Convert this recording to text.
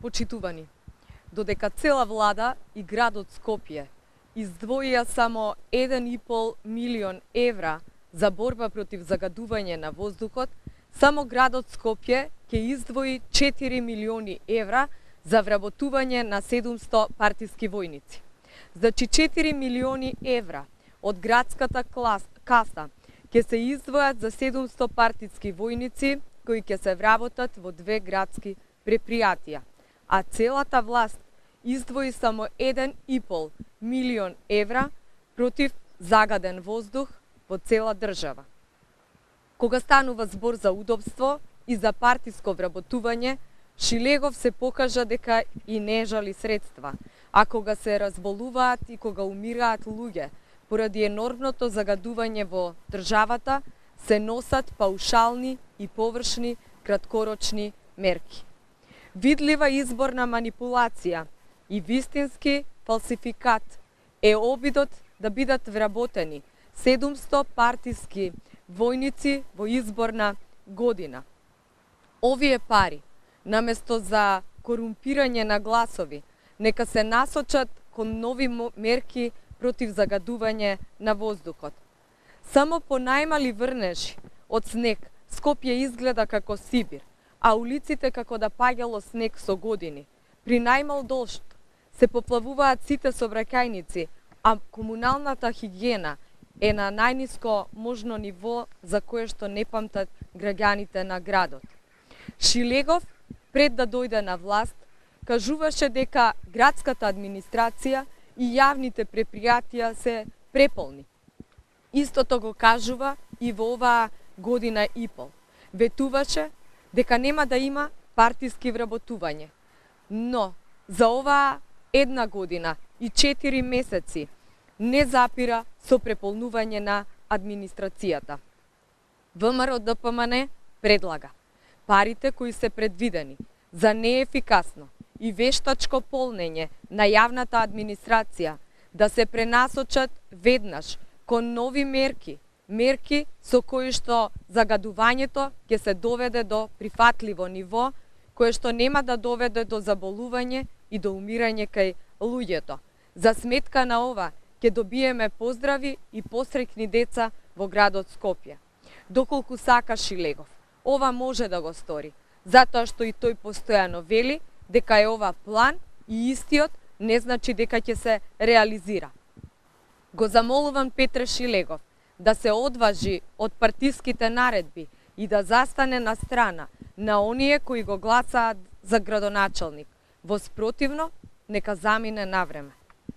Почитувани, додека цела влада и градот Скопје издвоија само 1,5 милион евра за борба против загадување на воздухот, само градот Скопје ќе издвои 4 милиони евра за вработување на 700 партиски војници. Значи 4 милиони евра од градската каса ќе се издвојат за 700 партиски војници кои ќе се вработат во 2 градски предпријатија, а целата власт издвои само 1,5 милион евра против загаден воздух во цела држава. Кога станува збор за удобство и за партиско вработување, Шилегов се покажа дека и не жали средства, а кога се разболуваат и кога умираат луѓе поради енормното загадување во државата, се носат паушални и површни краткорочни мерки. Видлива изборна манипулација и вистински фалсификат е обидот да бидат вработени 700 партиски војници во изборна година. Овие пари, наместо за корумпирање на гласови, нека се насочат кон нови мерки против загадување на воздухот. Само по најмали врнежи од снег Скопје изгледа како Сибир, а улиците како да паѓало снег со години. При најмал дожд се поплавуваат сите сообраќајници, а комуналната хигиена е на најниско можно ниво за кое што не памтат граѓаните на градот. Шилегов, пред да дојде на власт, кажуваше дека градската администрација и јавните предпријатија се преполни. Истото го кажува и во оваа година и пол. Ветуваше дека нема да има партиски вработување. Но за оваа 1 година и 4 месеци не запира со преполнување на администрацијата. ВМРО-ДПМН предлага парите кои се предвидени за неефикасно и вештачко полнење на јавната администрација да се пренасочат веднаш кон нови мерки со кои што загадувањето ќе се доведе до прифатливо ниво, кое што нема да доведе до заболување и до умирање кај луѓето. За сметка на ова ќе добиеме поздрави и посреќни деца во градот Скопје. Доколку сака Шилегов, ова може да го стори, затоа што и тој постојано вели дека е ова план и истиот не значи дека ќе се реализира. Го замолувам Петре Шилегов да се одважи од партиските наредби и да застане на страна на оние кои го гласаат за градоначалник. Во спротивно, нека замине навреме.